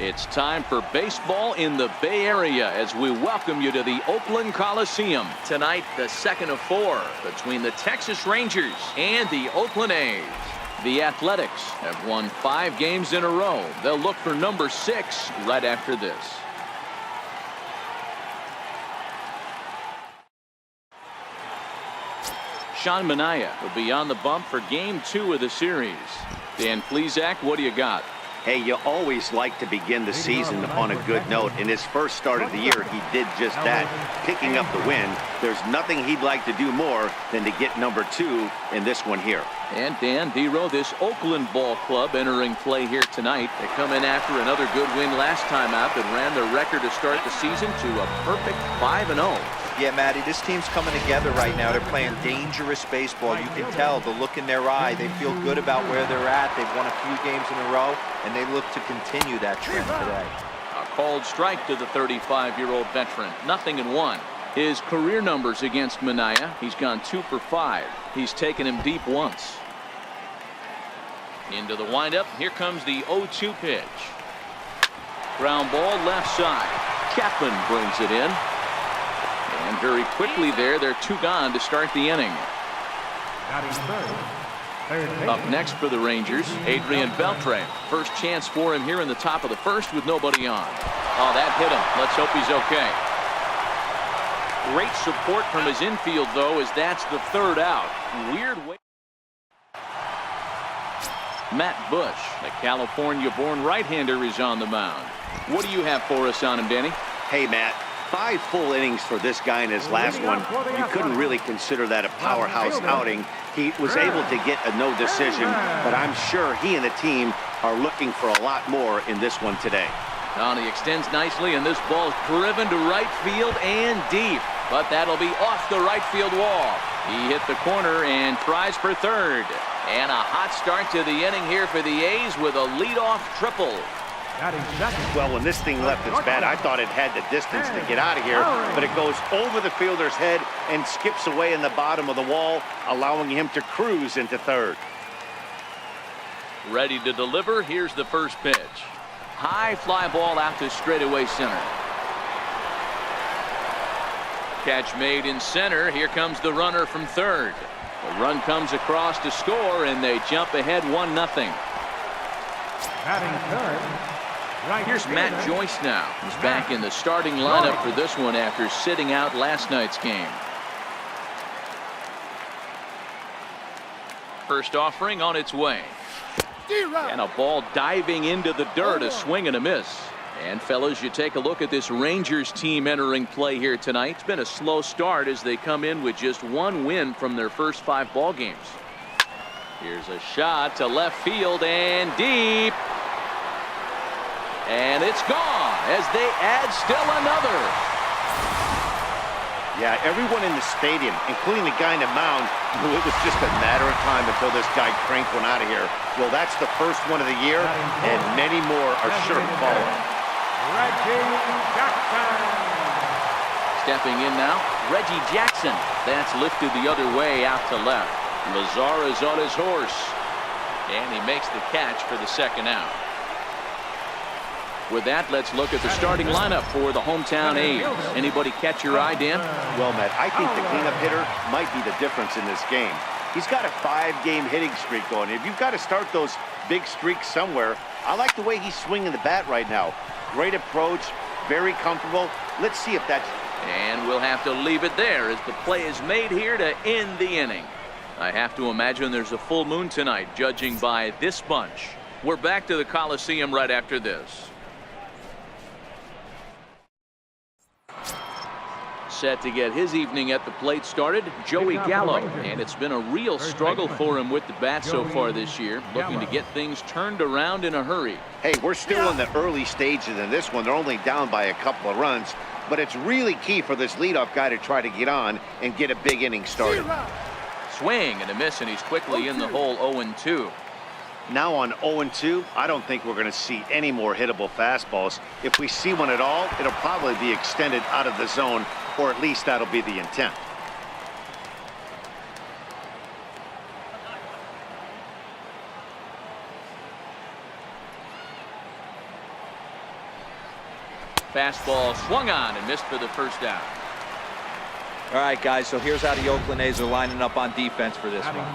It's time for baseball in the Bay Area as we welcome you to the Oakland Coliseum. Tonight, the second of 4 between the Texas Rangers and the Oakland A's. The Athletics have won 5 games in a row. They'll look for number 6 right after this. Sean Manaea will be on the bump for game 2 of the series. Dan Plesac, what do you got? Hey, you always like to begin the season on a good note. In his first start of the year, he did just that, picking up the win. There's nothing he'd like to do more than to get number 2 in this one here. And Dan Dero, this Oakland ball club entering play here tonight. They come in after another good win last time out that ran the record to start the season to a perfect 5-0. Yeah, Matty, this team's coming together right now. They're playing dangerous baseball. You can tell the look in their eye. They feel good about where they're at. They've won a few games in a row, and they look to continue that trend today. A called strike to the 35-year-old veteran. 0-1. His career numbers against Manaea, he's gone 2 for 5. He's taken him deep once. Into the windup. Here comes the 0-2 pitch. Ground ball left side. Chapman brings it in. And very quickly they're 2 gone to start the inning. Up next for the Rangers, Adrian Beltre. First chance for him here in the top of the first with nobody on. Oh, that hit him. Let's hope he's okay. Great support from his infield, though, as that's the 3rd out. Weird way. Matt Bush, the California-born right-hander, is on the mound. What do you have for us on him, Danny? Hey, Matt. 5 full innings for this guy in his last one. You couldn't really consider that a powerhouse outing. He was able to get a no decision, but I'm sure he and the team are looking for a lot more in this one today. And he extends nicely, and this ball is driven to right field and deep. But that'll be off the right field wall. He hit the corner and tries for 3rd. And a hot start to the inning here for the A's with a leadoff triple. Well, when this thing left its bat, I thought it had the distance to get out of here, but it goes over the fielder's head and skips away in the bottom of the wall, allowing him to cruise into 3rd. Ready to deliver. Here's the first pitch. High fly ball out to straightaway center. Catch made in center. Here comes the runner from 3rd. The run comes across to score, and they jump ahead 1-0. Batting 3rd. Here's Matt Joyce now. He's back in the starting lineup for this one after sitting out last night's game. First offering on its way. And a ball diving into the dirt, a swing and a miss. And fellas, you take a look at this Rangers team entering play here tonight. It's been a slow start as they come in with just 1 win from their first 5 ball games. Here's a shot to left field and deep. And it's gone as they add still another. Yeah, everyone in the stadium, including the guy in the mound, knew it was just a matter of time until this guy cranked one out of here. Well, that's the first one of the year, and many more are sure to follow. Stepping in now, Reggie Jackson. That's lifted the other way out to left. Lazar is on his horse, and he makes the catch for the 2nd out. With that, let's look at the starting lineup for the hometown A's. Anybody catch your eye, Dan? Well, Matt, I think the cleanup hitter might be the difference in this game. He's got a 5-game hitting streak going. If you've got to start those big streaks somewhere, I like the way he's swinging the bat right now. Great approach, very comfortable. Let's see if that's... And we'll have to leave it there as the play is made here to end the inning. I have to imagine there's a full moon tonight, judging by this bunch. We're back to the Coliseum right after this. Set to get his evening at the plate started, Joey Gallo. And it's been a real struggle for him with the bat so far this year, looking to get things turned around in a hurry. Hey, we're still in the early stages in this one. They're only down by a couple of runs, but it's really key for this leadoff guy to try to get on and get a big inning started. Swing and a miss, and he's quickly in the hole 0-2. Now on 0-2, I don't think we're going to see any more hittable fastballs. If we see one at all, it'll probably be extended out of the zone, or at least that'll be the intent. Fastball swung on and missed for the first down. All right, guys, so here's how the Oakland A's are lining up on defense for this one.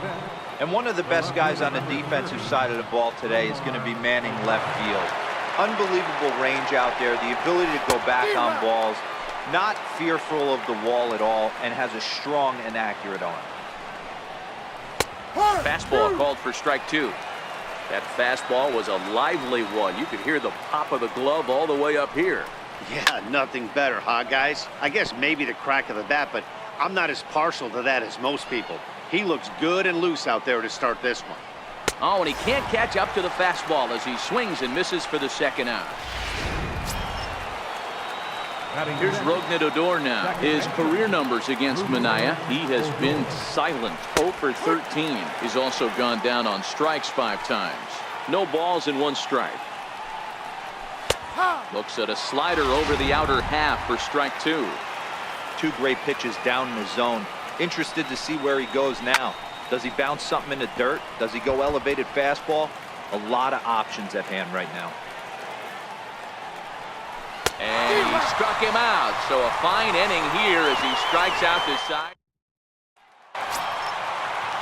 And one of the best guys on the defensive side of the ball today is going to be manning left field. Unbelievable range out there, the ability to go back on balls, not fearful of the wall at all, and has a strong and accurate arm. Fastball called for strike 2. That fastball was a lively one. You could hear the pop of the glove all the way up here. Yeah, nothing better, huh, guys? I guess maybe the crack of the bat, but I'm not as partial to that as most people. He looks good and loose out there to start this one. Oh, and he can't catch up to the fastball as he swings and misses for the second out. Here's Rougned Odor now. His career numbers against Manaea. He has been silent. 0 for 13. He's also gone down on strikes 5 times. No balls and 1 strike. Looks at a slider over the outer half for strike 2. 2 great pitches down in the zone. Interested to see where he goes now. Does he bounce something in the dirt? Does he go elevated fastball? A lot of options at hand right now. And he struck him out. So a fine inning here as he strikes out this side.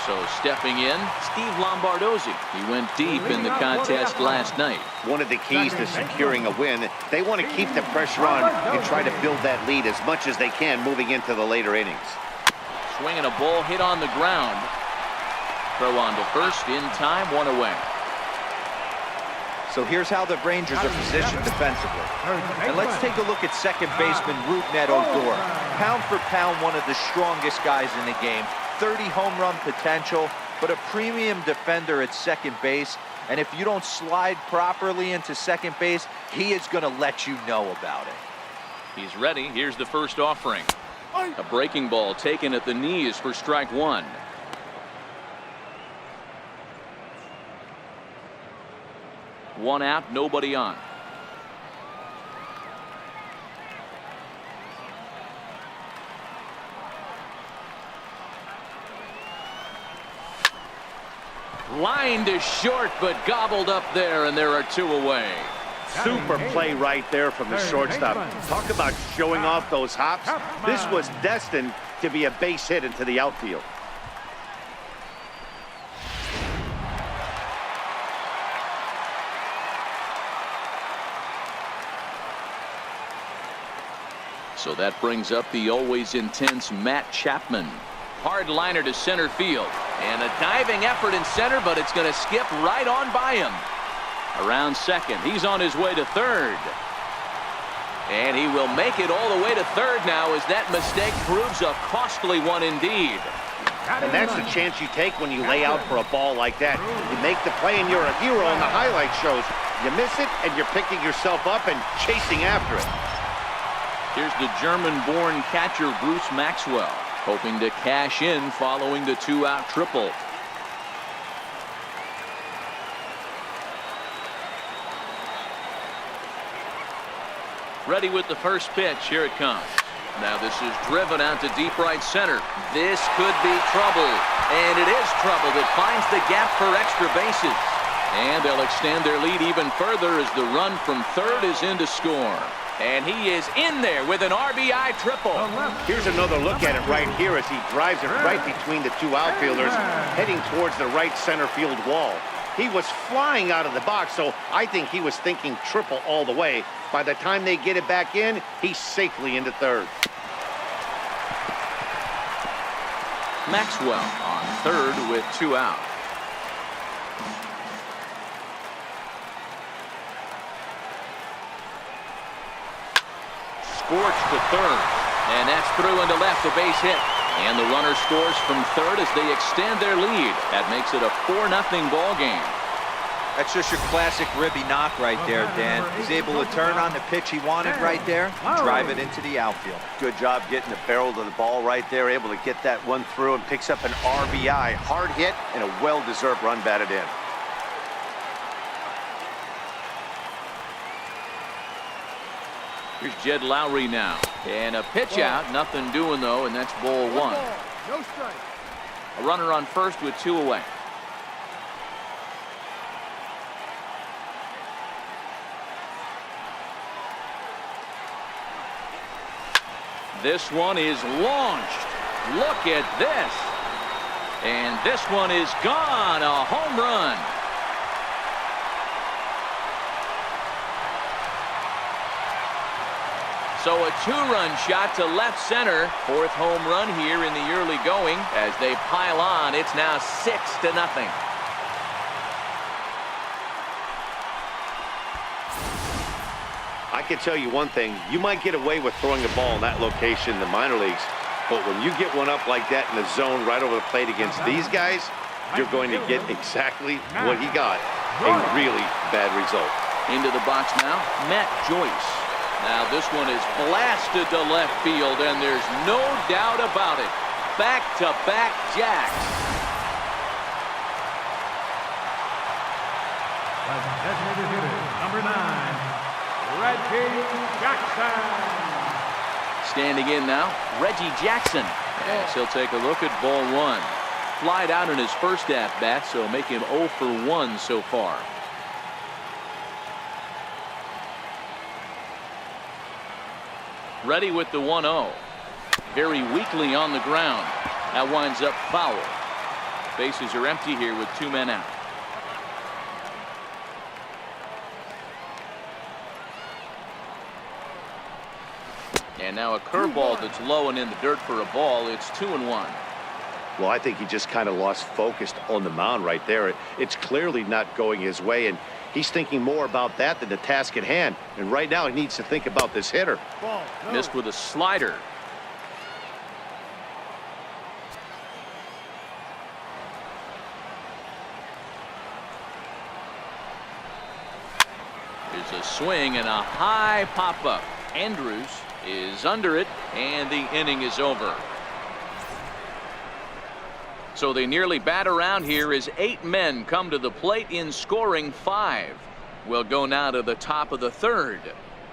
So stepping in, Steve Lombardozzi. He went deep in the contest last night. One of the keys to securing a win, they want to keep the pressure on and try to build that lead as much as they can moving into the later innings. Swinging a ball hit on the ground. Throw on to first in time, 1 away. So here's how the Rangers are positioned defensively. And let's take a look at second baseman Rougned Odor. Pound for pound, one of the strongest guys in the game. 30 home run potential, but a premium defender at second base. And if you don't slide properly into second base, he is going to let you know about it. He's ready. Here's the first offering. A breaking ball taken at the knees for strike 1. One out, nobody on. Line to short, but gobbled up there, and there are 2 away. Super play right there from the shortstop. Talk about showing off those hops. This was destined to be a base hit into the outfield. So that brings up the always intense Matt Chapman. Hard liner to center field. And a diving effort in center, but it's going to skip right on by him. Around second. He's on his way to third. And he will make it all the way to third now as that mistake proves a costly one indeed. And that's the chance you take when you lay out for a ball like that. You make the play and you're a hero in the highlight shows. You miss it and you're picking yourself up and chasing after it. Here's the German-born catcher Bruce Maxwell, hoping to cash in following the 2-out triple. Ready with the first pitch. Here it comes. Now this is driven out to deep right center. This could be trouble. And it is trouble that finds the gap for extra bases. And they'll extend their lead even further as the run from third is in to score. And he is in there with an RBI triple. Here's another look at it right here as he drives it right between the 2 outfielders, heading towards the right center field wall. He was flying out of the box, so I think he was thinking triple all the way. By the time they get it back in, he's safely into third. Maxwell on third with 2 out. Scorched to third, and that's through into left, a base hit. And the runner scores from third as they extend their lead. That makes it a 4-0 ball game. That's just your classic ribby knock right there, Dan. He's able to turn on the pitch he wanted right there and drive it into the outfield. Good job getting the barrel to the ball right there, able to get that one through and picks up an RBI. Hard hit and a well-deserved run batted in. Here's Jed Lowry now. And a pitch out. Nothing doing, though, and that's ball 1. No strike. A runner on first with 2 away. This one is launched. Look at this. And this one is gone. A home run. So a two-run shot to left center. Fourth home run here in the early going. As they pile on, it's now 6-0. I can tell you one thing. You might get away with throwing a ball in that location in the minor leagues. But when you get one up like that in the zone right over the plate against these guys, you're going to get exactly what he got. A really bad result. Into the box now, Matt Joyce. Now this one is blasted to left field, and there's no doubt about it. Back-to-back jacks. Designated hitter, number 9, Reggie Jackson. Standing in now, Reggie Jackson. As he'll take a look at ball 1. Flied out in his first at-bat, so make him 0 for 1 so far. Ready with the 1-0. Very weakly on the ground. That winds up foul. Bases are empty here with 2 men out. And now a curveball that's low and in the dirt for a ball. It's 2-1. Well, I think he just kind of lost focus on the mound right there. It's clearly not going his way, and he's thinking more about that than the task at hand. And right now he needs to think about this hitter. Missed with a slider. There's a swing and a high pop-up. Andrews is under it, and the inning is over. So they nearly bat around here as 8 men come to the plate in scoring 5. We'll go now to the top of the third.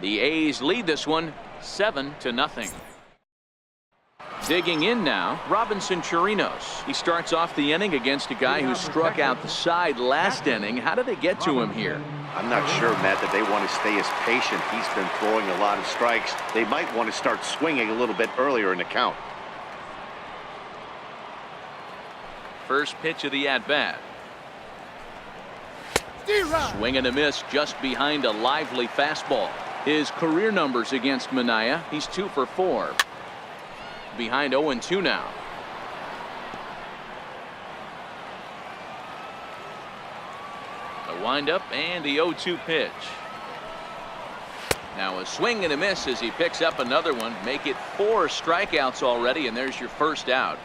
The A's lead this one 7-0. Digging in now, Robinson Chirinos. He starts off the inning against a guy who struck out the side last inning. How do they get to him here? I'm not sure, Matt, that they want to stay as patient. He's been throwing a lot of strikes. They might want to start swinging a little bit earlier in the count. First pitch of the at-bat. Swing and a miss just behind a lively fastball. His career numbers against Minaya, he's 2 for 4. Behind 0-2 now. The windup and the 0-2 pitch. Now a swing and a miss as he picks up another one. Make it 4 strikeouts already, and there's your first out.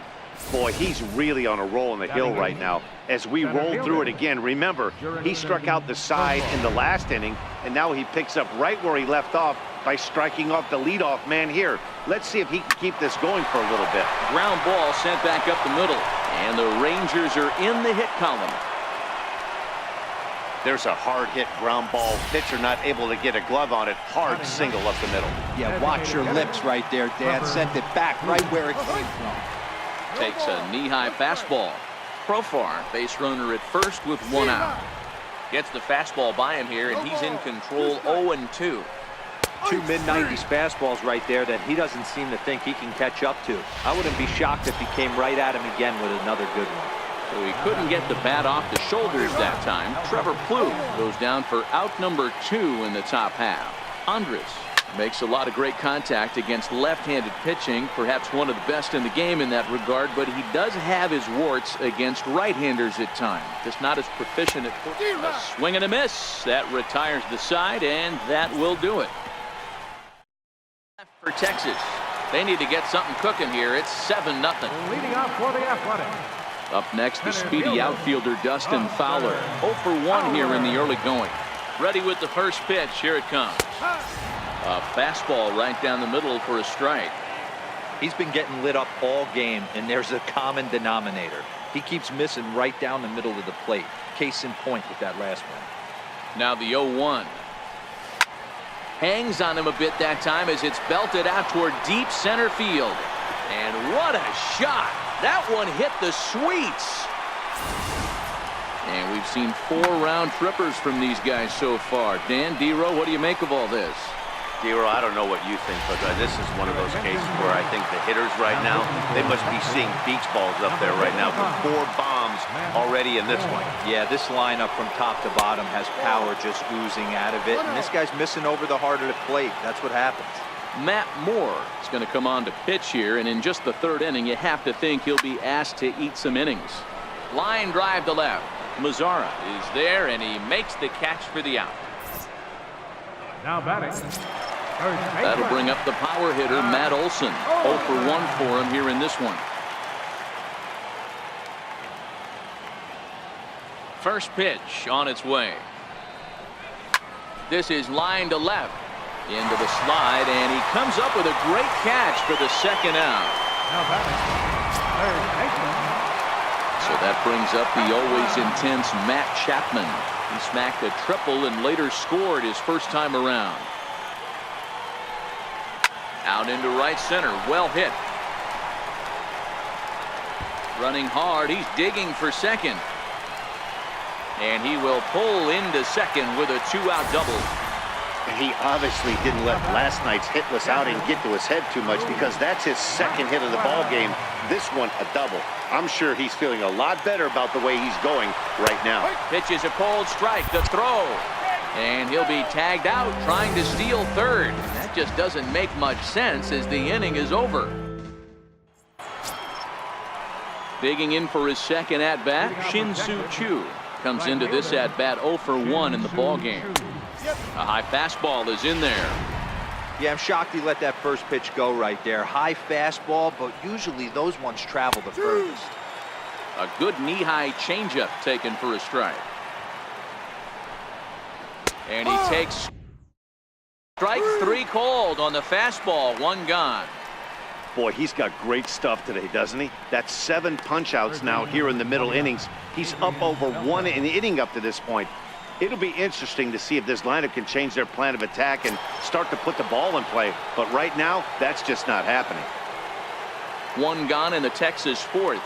Boy, he's really on a roll in the hill right now. As we roll through it again, remember, he struck out the side in the last inning, and now he picks up right where he left off by striking off the leadoff man here. Let's see if he can keep this going for a little bit. Ground ball sent back up the middle, and the Rangers are in the hit column. There's a hard hit ground ball. Pitcher not able to get a glove on it. Hard single up the middle. Yeah, watch your lips right there, Dan. Sent it back right where it came from. Takes a knee-high fastball. Profar, base runner at first with 1 out. Gets the fastball by him here, and he's in control 0-2. 2 mid-90s fastballs right there that he doesn't seem to think he can catch up to. I wouldn't be shocked if he came right at him again with another good one. So he couldn't get the bat off the shoulders that time. Trevor Plouffe goes down for out number 2 in the top half. Andres makes a lot of great contact against left-handed pitching, perhaps one of the best in the game in that regard, but he does have his warts against right-handers at times. Just not as proficient at a swing and a miss. That retires the side, and that will do it. For Texas, they need to get something cooking here. It's 7-0. Leading off for the Athletics. Up next, the speedy outfielder Dustin Fowler. 0 for 1 here in the early going. Ready with the first pitch. Here it comes. A fastball right down the middle for a strike. He's been getting lit up all game, and there's a common denominator. He keeps missing right down the middle of the plate. Case in point with that last one. Now the 0-1. Hangs on him a bit that time as it's belted out toward deep center field. And what a shot. That one hit the sweets. And we've seen 4 round trippers from these guys so far. Dan, D-Row, what do you make of all this? Dero, I don't know what you think, but this is one of those cases where I think the hitters right now, they must be seeing beach balls up there right now. For 4 bombs already in this one. Yeah, this lineup from top to bottom has power just oozing out of it, and this guy's missing over the heart of the plate. That's what happens. Matt Moore is going to come on to pitch here, and in just the 3rd inning, you have to think he'll be asked to eat some innings. Line drive to left. Mazzara is there, and he makes the catch for the out. Now batting. That'll bring up the power hitter, Matt Olson. 0 for 1 for him here in this one. First pitch on its way. This is line to left. Into the slide, and he comes up with a great catch for the 2nd out. Now batting. Third baseman. So that brings up the always intense Matt Chapman. He smacked a triple and later scored his first time around. Out into right center. Well hit. Running hard. He's digging for second. And he will pull into second with a 2-out double. And he obviously didn't let last night's hitless outing get to his head too much, because that's his 2nd hit of the ball game. This one a double. I'm sure he's feeling a lot better about the way he's going right now. Pitches a cold strike. The throw. And he'll be tagged out trying to steal third. That just doesn't make much sense as the inning is over. Digging in for his 2nd at-bat, Shin-Soo Choo comes into this at-bat 0 for 1 in the ball game. A high fastball is in there. Yeah, I'm shocked he let that first pitch go right there. High fastball, but usually those ones travel the furthest. A good knee-high changeup taken for a strike. And he takes strike 3 called on the fastball. 1 gone. Boy, he's got great stuff today, doesn't he? That's 7 punch-outs now here in the middle innings. He's up over 1 in the inning up to this point. It'll be interesting to see if this lineup can change their plan of attack and start to put the ball in play. But right now, that's just not happening. 1 gone in the Texas 4th.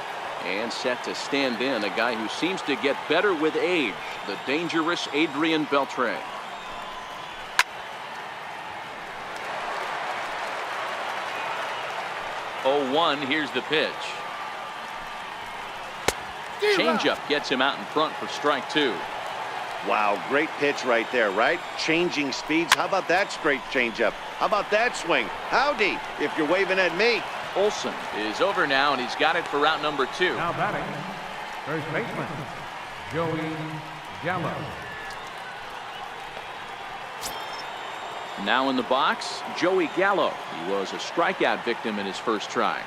And set to stand in a guy who seems to get better with age, the dangerous Adrian Beltre. Oh, 1, here's the pitch. Changeup gets him out in front for strike 2. Wow, great pitch right there, right? Changing speeds. How about that straight changeup? How about that swing? Howdy, if you're waving at me. Olson is over now, and he's got it for route number 2. Now batting. First baseman. Joey Gallo. Now in the box, Joey Gallo. He was a strikeout victim in his first try.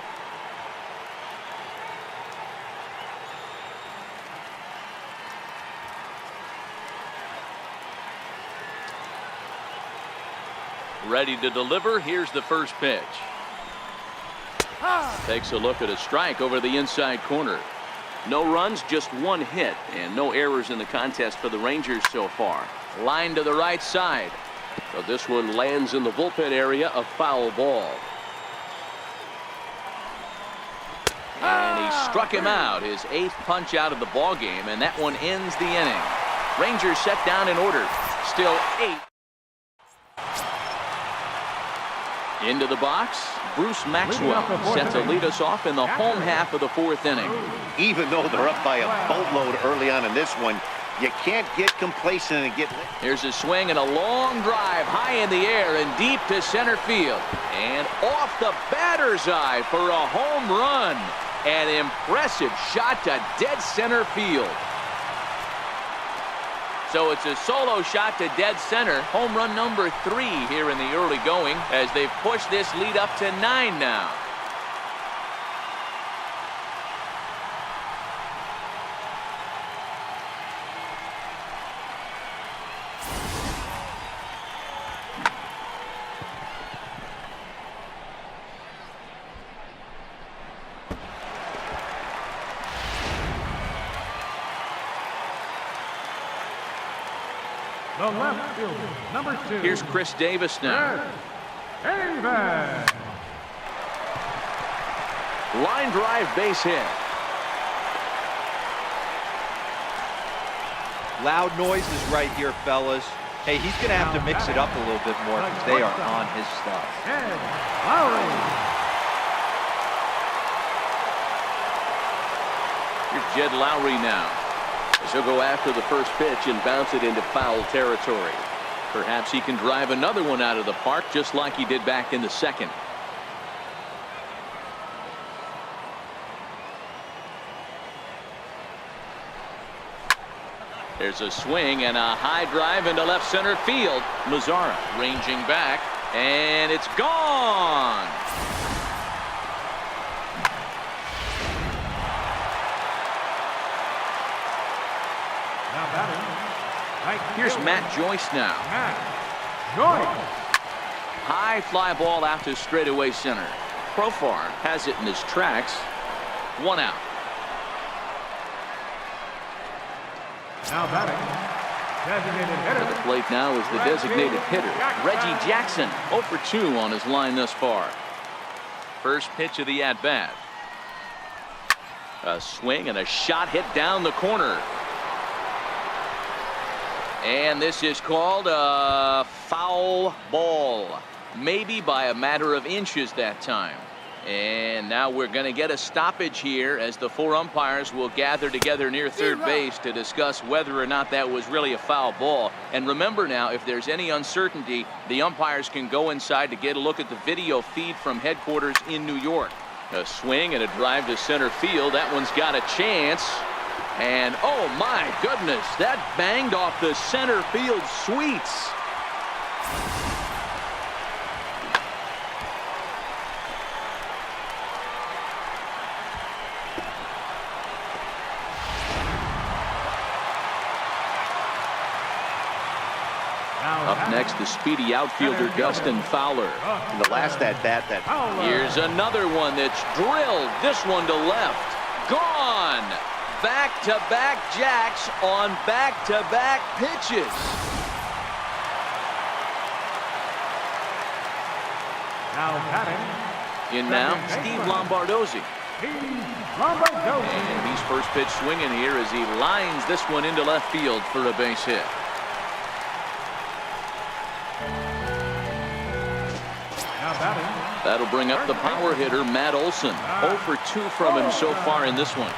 Ready to deliver. Here's the first pitch. Takes a look at a strike over the inside corner. No runs, just 1 hit, and no errors in the contest for the Rangers so far. Line to the right side. So this one lands in the bullpen area, a foul ball. And he struck him out, his 8th punch out of the ball game, and that one ends the inning. Rangers set down in order. Still 8. Into the box, Bruce Maxwell set to lead us off in the home half of the 4th inning. Even though they're up by a boatload early on in this one, you can't get complacent and get... Here's a swing and a long drive high in the air and deep to center field. And off the batter's eye for a home run. An impressive shot to dead center field. So it's a solo shot to dead center. Home run number 3 here in the early going as they've pushed this lead up to 9 now. The left fielder, number 2. Here's Chris Davis now. Davis. Line drive base hit. Loud noises right here, fellas. Hey, he's going to have to mix it up a little bit more because they are on his stuff. Here's Jed Lowry now. As he'll go after the first pitch and bounce it into foul territory. Perhaps he can drive another one out of the park just like he did back in the second. There's a swing and a high drive into left center field. Mazzara ranging back, and it's gone. Here's Matt Joyce now. High fly ball out to straightaway center. Profar has it in his tracks. 1 out. Now batting, designated hitter. At the plate now is the designated hitter, Reggie Jackson. 0 for 2 on his line thus far. First pitch of the at-bat. A swing and a shot hit down the corner. And this is called a foul ball. Maybe by a matter of inches that time. And now we're going to get a stoppage here as the 4 umpires will gather together near third base to discuss whether or not that was really a foul ball. And remember now, if there's any uncertainty, the umpires can go inside to get a look at the video feed from headquarters in New York. A swing and a drive to center field. That one's got a chance. And oh my goodness, that banged off the center field sweets. Up next, the speedy outfielder Dustin Fowler. In the last at-bat, Here's another one that's drilled. This one to left. Gone. Back-to-back jacks on back-to-back pitches. Now batting. In now, Steve Lombardozzi. And he's first pitch swinging here as he lines this one into left field for a base hit. That'll bring up the power hitter, Matt Olson. 0 for 2 from him so far in this one.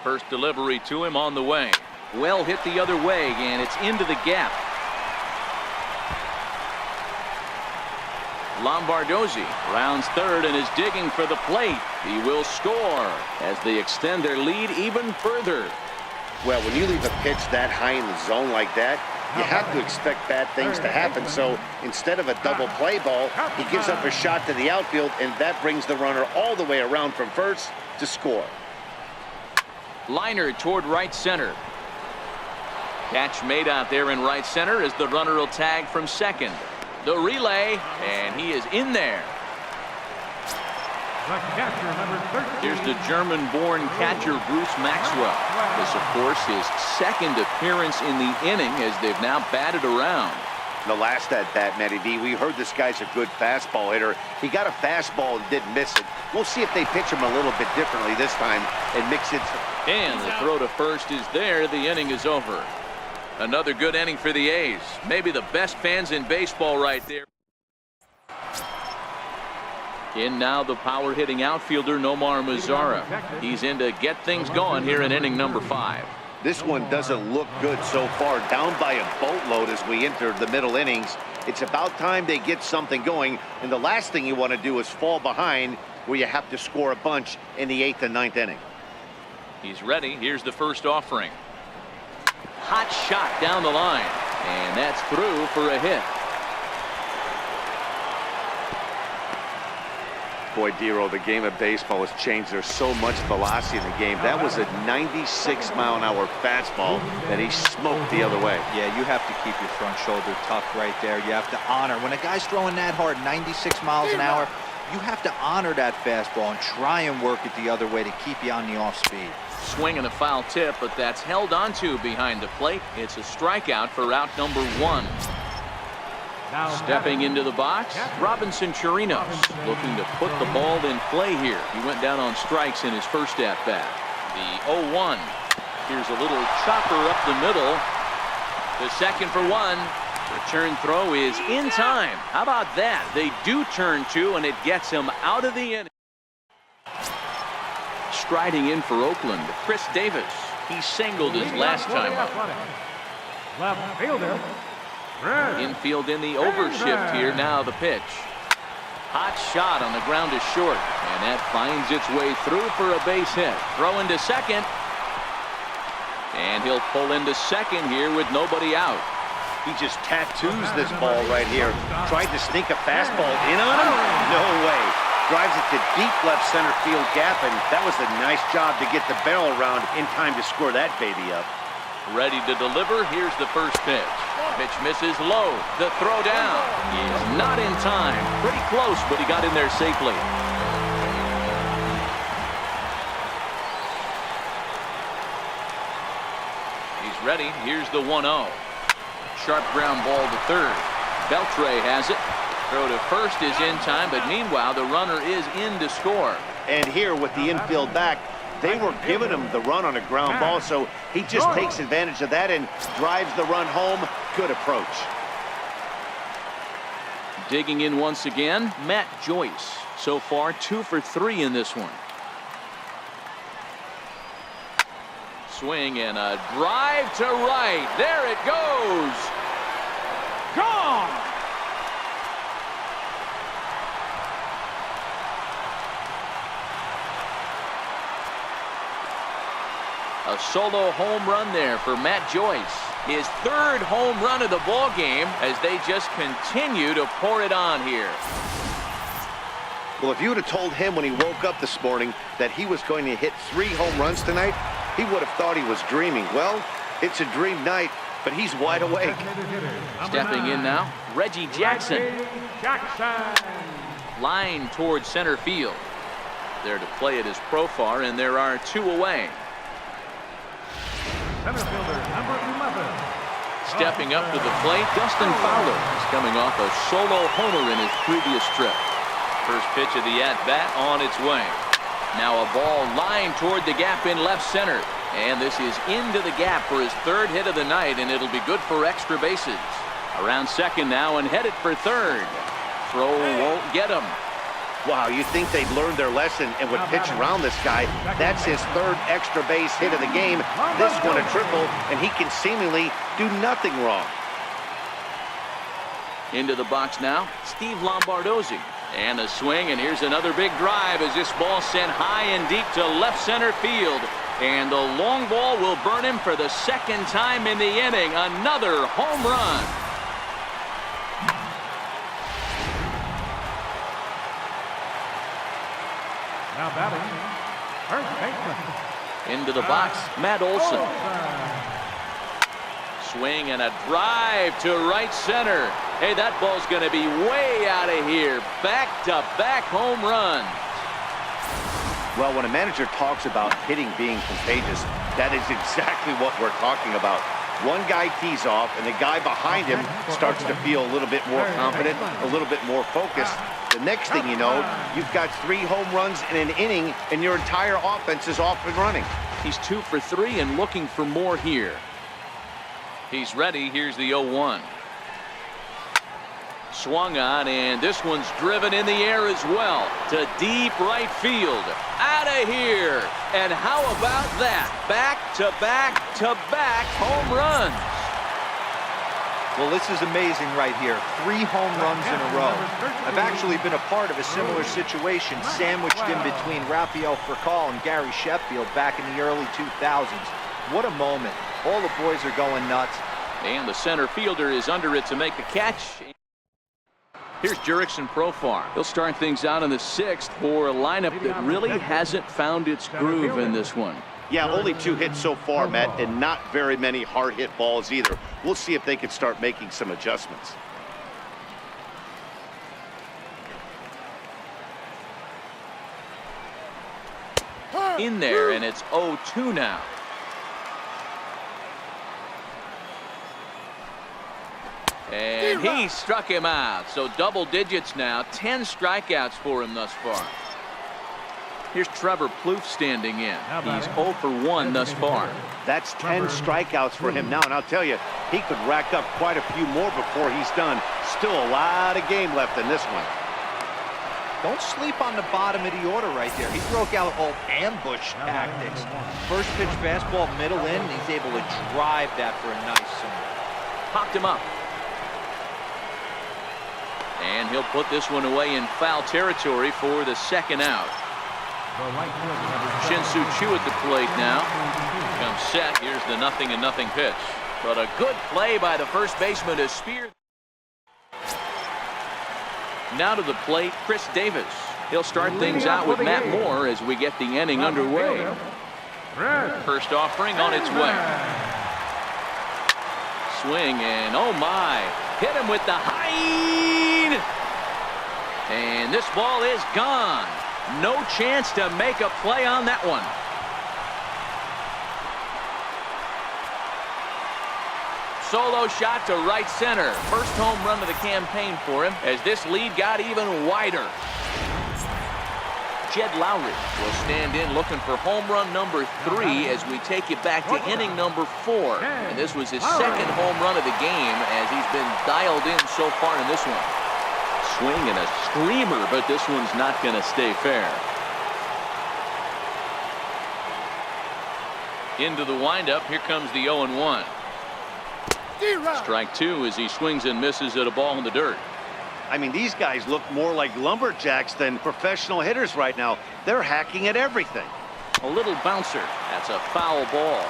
First delivery to him on the way. Well hit the other way, and it's into the gap. Lombardozzi rounds third and is digging for the plate. He will score as they extend their lead even further. well, when you leave a pitch that high in the zone like that, you have to expect bad things to happen. So instead of a double play ball, he gives up a shot to the outfield, and that brings the runner all the way around from first to score. Liner toward right center. Catch made out there in right center as the runner will tag from second. The relay, and he is in there. The catcher, number 13. Here's the German-born catcher, Bruce Maxwell. This, of course, his second appearance in the inning as they've now batted around. The last at-bat, Matty D, we heard this guy's a good fastball hitter. He got a fastball and didn't miss it. We'll see if they pitch him a little bit differently this time and mix it. And the throw to first is there. The inning is over. Another good inning for the A's. Maybe the best fans in baseball right there. In now the power-hitting outfielder, Nomar Mazzara. He's in to get things going here in inning number 5. This one doesn't look good so far. Down by a boatload as we enter the middle innings. It's about time they get something going. And the last thing you want to do is fall behind where you have to score a bunch in the 8th and 9th inning. He's ready. Here's the first offering. Hot shot down the line. And that's through for a hit. Boy, Dero, the game of baseball has changed. There's so much velocity in the game. That was a 96-mile-an-hour fastball that he smoked the other way. Yeah, you have to keep your front shoulder tucked right there. You have to honor. When a guy's throwing that hard, 96 miles an hour, you have to honor that fastball and try and work it the other way to keep you on the off speed. Swing and a foul tip, but that's held onto behind the plate. It's a strikeout for out number 1. Stepping into the box, Robinson Chirinos looking to put the ball in play here. He went down on strikes in his first at-bat. The 0-1. Here's a little chopper up the middle. The second for one. Return throw is in time. How about that? They do turn two, and it gets him out of the inning. Striding in for Oakland, Chris Davis. He singled his last time up. Left fielder. Red. Infield in the overshift here. Now the pitch. Hot shot on the ground is short, and that finds its way through for a base hit. Throw into second. And he'll pull into second here with nobody out. He just tattoos this ball right here. Tried to sneak a fastball in on him? No way. Drives it to deep left center field gap, and that was a nice job to get the barrel around in time to score that baby up. Ready to deliver. Here's the first pitch. Pitch misses low. The throw down is not in time. Pretty close, but he got in there safely. He's ready. Here's the 1-0. Sharp ground ball to third. Beltre has it. Throw to first is in time, but meanwhile the runner is in to score. And here with the infield back, they were giving him the run on a ground ball, so he just takes advantage of that and drives the run home. Good approach. Digging in once again, Matt Joyce. So far 2 for 3 in this one. Swing and a drive to right. There it goes. Gone. A solo home run there for Matt Joyce. His third home run of the ball game as they just continue to pour it on here. Well, if you would have told him when he woke up this morning that he was going to hit 3 home runs tonight, he would have thought he was dreaming. Well, it's a dream night, but he's wide awake. Stepping in now, Reggie Jackson. Line towards center field. There to play it is Profar, and there are 2 away. Center fielder, number 11. Stepping up to the plate, Dustin Fowler is coming off a solo homer in his previous trip. First pitch of the at-bat on its way. Now a ball lined toward the gap in left center. And this is into the gap for his 3rd hit of the night, and it'll be good for extra bases. Around second now and headed for third. Throw won't get him. Wow, you think they'd learned their lesson and would pitch around this guy. That's his 3rd extra base hit of the game. This one a triple, and he can seemingly do nothing wrong. Into the box now, Steve Lombardozzi. And a swing, and here's another big drive as this ball sent high and deep to left center field. And the long ball will burn him for the 2nd time in the inning. Another home run. Now batting, first baseman. Into the box, Matt Olson. Swing and a drive to right center. Hey, that ball's going to be way out of here. Back-to-back home runs. Well, when a manager talks about hitting being contagious, that is exactly what we're talking about. One guy tees off, and the guy behind him starts to feel a little bit more confident, a little bit more focused. The next thing you know, you've got 3 home runs in an inning, and your entire offense is off and running. He's 2 for 3 and looking for more here. He's ready. Here's the 0-1. Swung on, and this one's driven in the air as well to deep right field. Out of here. And how about that? Back-to-back-to-back home runs. Well, this is amazing right here. 3 home runs in a row. I've actually been a part of a similar situation sandwiched in between Rafael Furcal and Gary Sheffield back in the early 2000s. What a moment. All the boys are going nuts. And the center fielder is under it to make the catch. Here's Jurickson Profar. He'll start things out in the 6th for a lineup that really hasn't found its groove in this one. Yeah, only 2 hits so far, Matt, and not very many hard hit balls either. We'll see if they can start making some adjustments. In there, and it's 0-2 now. And he struck him out. So double digits now. 10 strikeouts for him thus far. Here's Trevor Plouffe standing in. He's 0 for 1 thus far. That's 10 strikeouts for him now, and I'll tell you, he could rack up quite a few more before he's done. Still a lot of game left in this one. Don't sleep on the bottom of the order right there. He broke out all ambush tactics. First pitch fastball, middle in, and he's able to drive that for a nice single. Popped him up. And he'll put this one away in foul territory for the second out. Shin-Soo Choo at the plate now. Comes set. Here's the 0-0 pitch. But a good play by the first baseman to spear. Now to the plate, Chris Davis. He'll start things out with Matt Moore as we get the inning underway. First offering on its way. Swing and oh my. Hit him with the high. And this ball is gone. No chance to make a play on that one. Solo shot to right center. First home run of the campaign for him as this lead got even wider. Jed Lowry will stand in looking for home run number 3 as we take it back to inning number 4. And this was his second home run of the game as he's been dialed in so far in this one. Swing and a screamer, but this one's not going to stay fair. Into the windup, here comes the 0-1. Strike 2 as he swings and misses at a ball in the dirt. I mean, these guys look more like lumberjacks than professional hitters right now. They're hacking at everything. A little bouncer. That's a foul ball.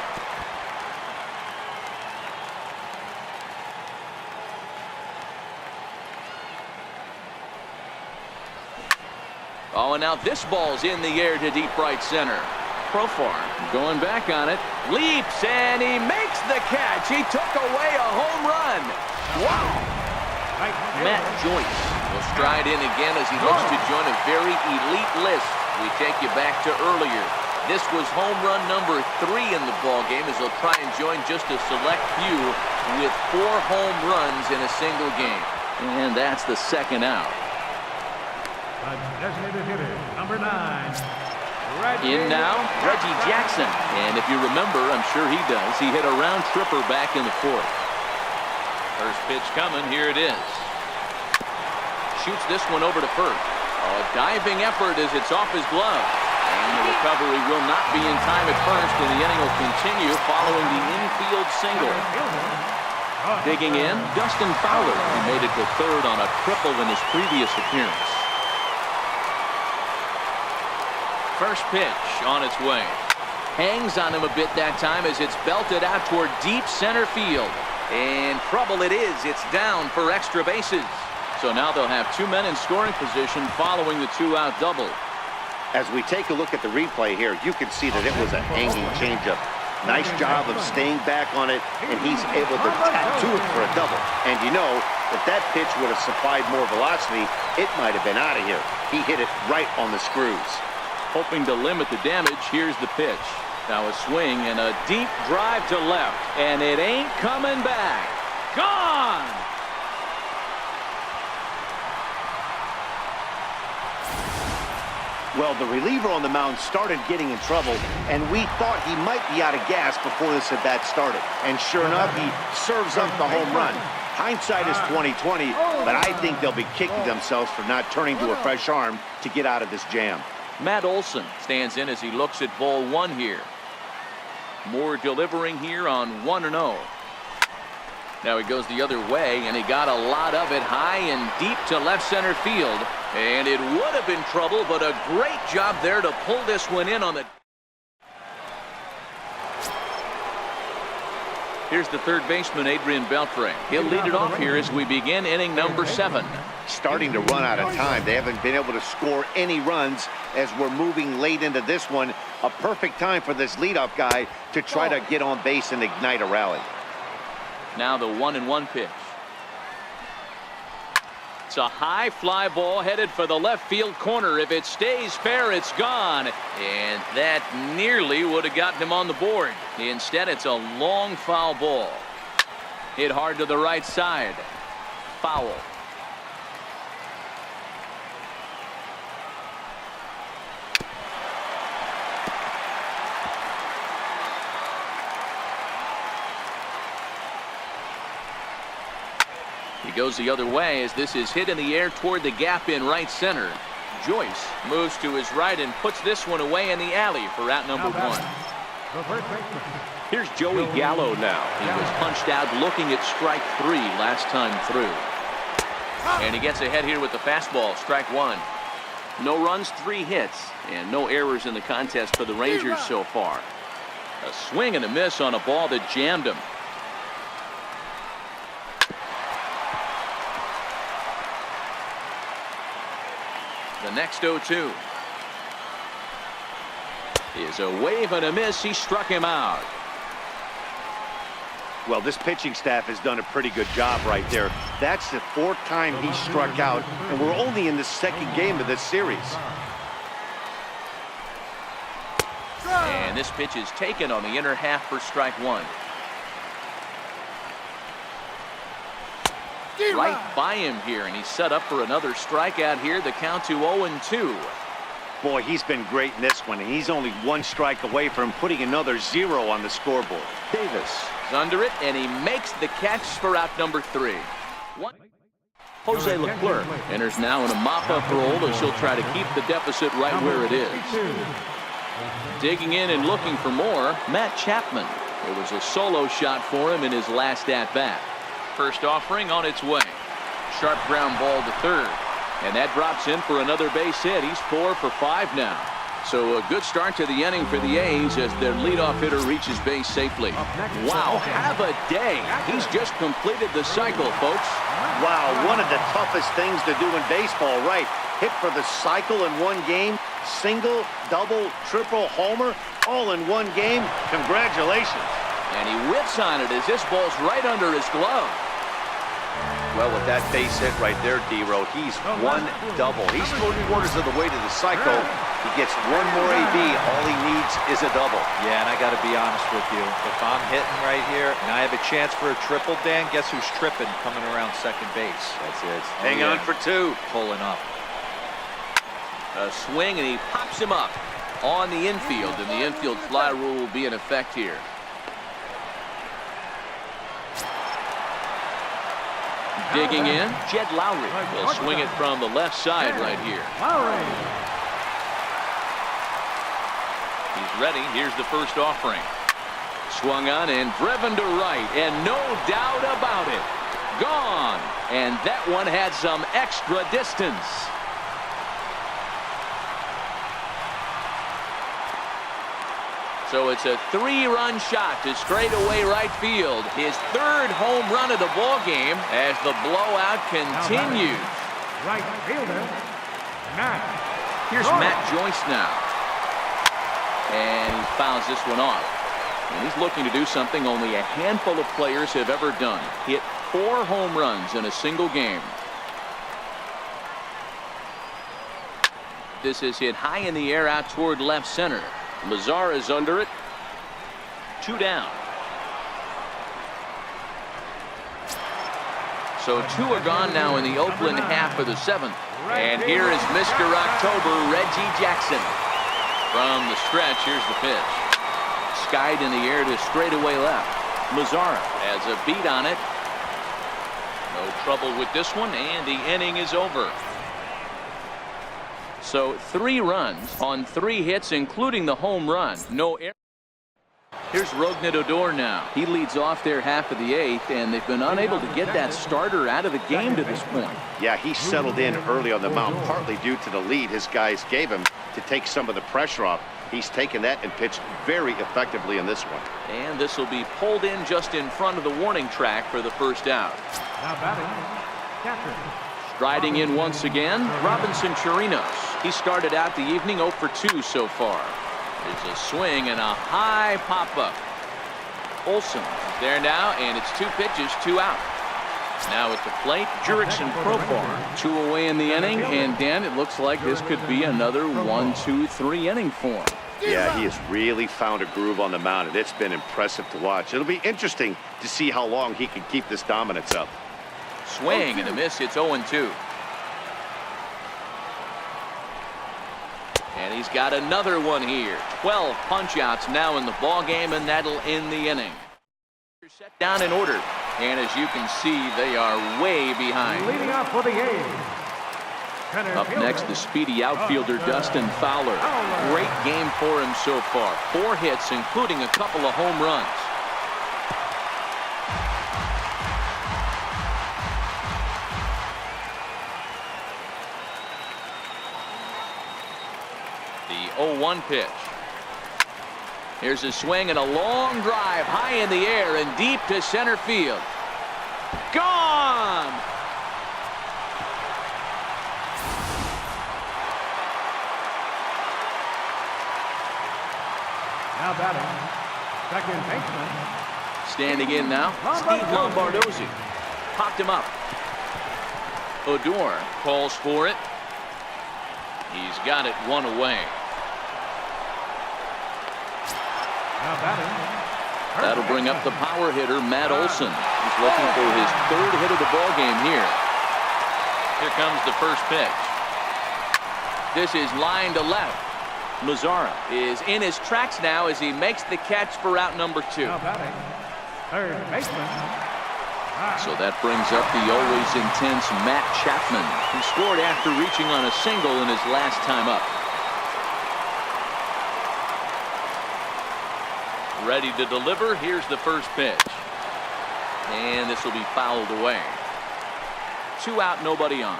Oh, and now this ball's in the air to deep right center. Profar going back on it, leaps, and he makes the catch. He took away a home run. Wow. Matt Joyce will stride in again as he looks to join a very elite list. We take you back to earlier. This was home run number 3 in the ballgame as he'll try and join just a select few with 4 home runs in a single game. And that's the second out. Designated hitter, number 9. In now, Reggie Jackson. And if you remember, I'm sure he does, he hit a round tripper back in the 4th. First pitch coming, here it is. Shoots this one over to first. A diving effort as it's off his glove. And the recovery will not be in time at first, and the inning will continue following the infield single. Digging in, Dustin Fowler, who made it to third on a triple in his previous appearance. First pitch on its way. Hangs on him a bit that time as it's belted out toward deep center field. And trouble it is. It's down for extra bases. So now they'll have 2 men in scoring position following the 2-out double. As we take a look at the replay here, you can see that it was a hanging changeup. Nice job of staying back on it, and he's able to tattoo it for a double. And you know, if that pitch would have supplied more velocity, it might have been out of here. He hit it right on the screws. Hoping to limit the damage, here's the pitch. Now a swing and a deep drive to left, and it ain't coming back. Gone! Well, the reliever on the mound started getting in trouble, and we thought he might be out of gas before this at-bat started. And sure enough, he serves up the home run. Hindsight is 20/20, but I think they'll be kicking themselves for not turning to a fresh arm to get out of this jam. Matt Olson stands in as he looks at ball 1 here. Moore delivering here on 1-0. Now he goes the other way, and he got a lot of it high and deep to left center field. And it would have been trouble, but a great job there to pull this one in on the... Here's the third baseman, Adrian Beltre. He'll lead it off here as we begin inning number 7. Starting to run out of time. They haven't been able to score any runs as we're moving late into this one. A perfect time for this leadoff guy to try to get on base and ignite a rally. Now the 1-1 pitch. It's a high fly ball headed for the left field corner. If it stays fair, it's gone. And that nearly would have gotten him on the board. Instead, it's a long foul ball. Hit hard to the right side. Foul. He goes the other way as this is hit in the air toward the gap in right center. Joyce moves to his right and puts this one away in the alley for out number one. Here's Joey Gallo now. He was punched out looking at strike 3 last time through. And he gets ahead here with the fastball, strike 1. No runs, 3 hits, and no errors in the contest for the Rangers so far. A swing and a miss on a ball that jammed him. The next 0-2 is a wave and a miss. He struck him out. Well, this pitching staff has done a pretty good job right there. That's the 4th time he struck out, and we're only in the 2nd game of this series. And this pitch is taken on the inner half for strike 1. Right by him here, and he's set up for another strikeout here. The count to 0-2. Boy, he's been great in this one, and he's only 1 strike away from putting another 0 on the scoreboard. Davis is under it, and he makes the catch for out number 3. Jose Leclerc enters now in a mop-up role as he'll try to keep the deficit right where it is. Digging in and looking for more, Matt Chapman. It was a solo shot for him in his last at-bat. First offering on its way. Sharp ground ball to third. And that drops in for another base hit. He's 4 for 5 now. So a good start to the inning for the A's as their leadoff hitter reaches base safely. Wow, have a day. He's just completed the cycle, folks. Wow, one of the toughest things to do in baseball, right? Hit for the cycle in 1 game, single, double, triple, homer, all in 1 game. Congratulations. And he whips on it as this ball's right under his glove. Well, with that base hit right there, D-Row, he's 1 double. He's 3/4 of the way to the cycle. He gets 1 more AB. All he needs is a double. Yeah, and I got to be honest with you. If I'm hitting right here and I have a chance for a triple, Dan, guess who's tripping coming around second base? That's it. Hang on for 2. Pulling up. A swing, and he pops him up on the infield, and the infield fly rule will be in effect here. Digging in, Jed Lowry will swing it from the left side right here. He's ready. Here's the first offering. Swung on and driven to right, and no doubt about it, gone. And that one had some extra distance. So it's a 3-run shot to straightaway right field. His 3rd home run of the ball game as the blowout continues. Right fielder, Matt. Here's Matt Joyce now. And he fouls this one off. And he's looking to do something only a handful of players have ever done. Hit 4 home runs in a single game. This is hit high in the air out toward left center. Lazar is under it. 2 down. So 2 are gone now in the Oakland half of the 7th. And here is Mr. October, Reggie Jackson. From the stretch, here's the pitch. Skied in the air to straightaway left. Lazar has a beat on it. No trouble with this one, and the inning is over. So 3 runs on 3 hits, including the home run. No error. Here's Rougned Odor now. He leads off their half of the 8th, and they've been unable to get that starter out of the game to this point. Yeah, he settled in early on the mound, partly due to the lead his guys gave him to take some of the pressure off. He's taken that and pitched very effectively in this one. And this will be pulled in just in front of the warning track for the first out. Now batting, catcher. Striding in once again, Robinson Chirinos. He started out the evening 0 for 2 so far. There's a swing and a high pop-up. Olsen is there now, and it's 2 pitches, 2 out. Now at the plate, Jurickson Profar. 2 away in the inning, and Dan, it looks like this could be another 1-2-3 inning for him. Yeah, he has really found a groove on the mound, and it's been impressive to watch. It'll be interesting to see how long he can keep this dominance up. Swing and a miss. It's 0-2. And he's got another one here. 12 punch outs now in the ball game, and that'll end the inning. Set down and ordered. And as you can see, they are way behind. Leading off for the A's. Up next, the speedy outfielder Dustin Fowler. Great game for him so far. 4 hits, including a couple of home runs. The 0-1 pitch. Here's a swing and a long drive high in the air and deep to center field. Gone! Now batting, second baseman. Standing in now, Steve Lombardozzi. Popped him up. Odor calls for it. He's got it 1 away. Now batting. That'll bring up the power hitter, Matt Olson. He's looking for his 3rd hit of the ball game here. Here comes the first pitch. This is line to left. Mazzara is in his tracks now as he makes the catch for out number 2. Now batting, third baseman. So that brings up the always intense Matt Chapman, who scored after reaching on a single in his last time up. Ready to deliver. Here's the first pitch. And this will be fouled away. 2 out, nobody on.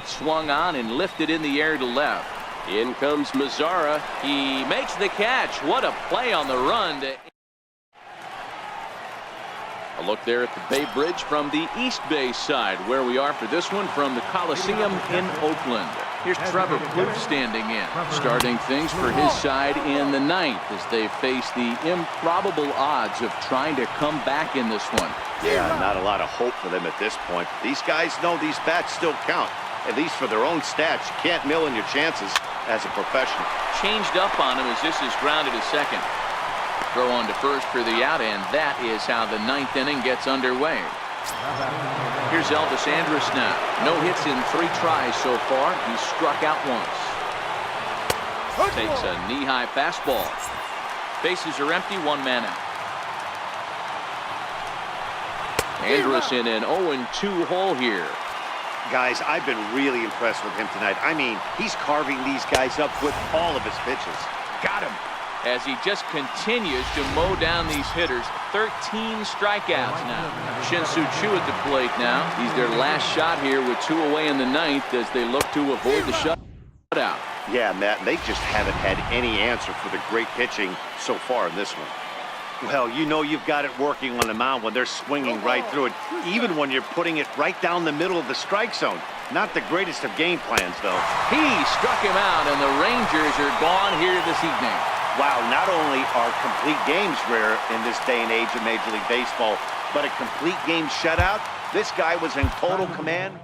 Swung on and lifted in the air to left. In comes Mazzara. He makes the catch. What a play on the run. A look there at the Bay Bridge from the East Bay side, where we are for this one from the Coliseum in Oakland. Here's Trevor Plouffe standing in, starting things for his side in the 9th as they face the improbable odds of trying to come back in this one. Yeah, not a lot of hope for them at this point. These guys know these bats still count, at least for their own stats. You can't mill in your chances as a professional. Changed up on him as this is grounded to second. Throw on to first for the out, and that is how the 9th inning gets underway. Here's Elvis Andrus now. No hits in 3 tries so far. He struck out once. Takes a knee-high fastball. Bases are empty, 1 man out. Andrus in an 0-2 hole here. Guys, I've been really impressed with him tonight. I mean, he's carving these guys up with all of his pitches. Got him. As he just continues to mow down these hitters. 13 strikeouts now. Shin-Soo Choo at the plate now. He's their last shot here with 2 away in the 9th as they look to avoid the shutout. Yeah, Matt, they just haven't had any answer for the great pitching so far in this one. Well, you know you've got it working on the mound when they're swinging right through it, even when you're putting it right down the middle of the strike zone. Not the greatest of game plans, though. He struck him out, and the Rangers are gone here this evening. Wow, not only are complete games rare in this day and age of Major League Baseball, but a complete game shutout. This guy was in total command.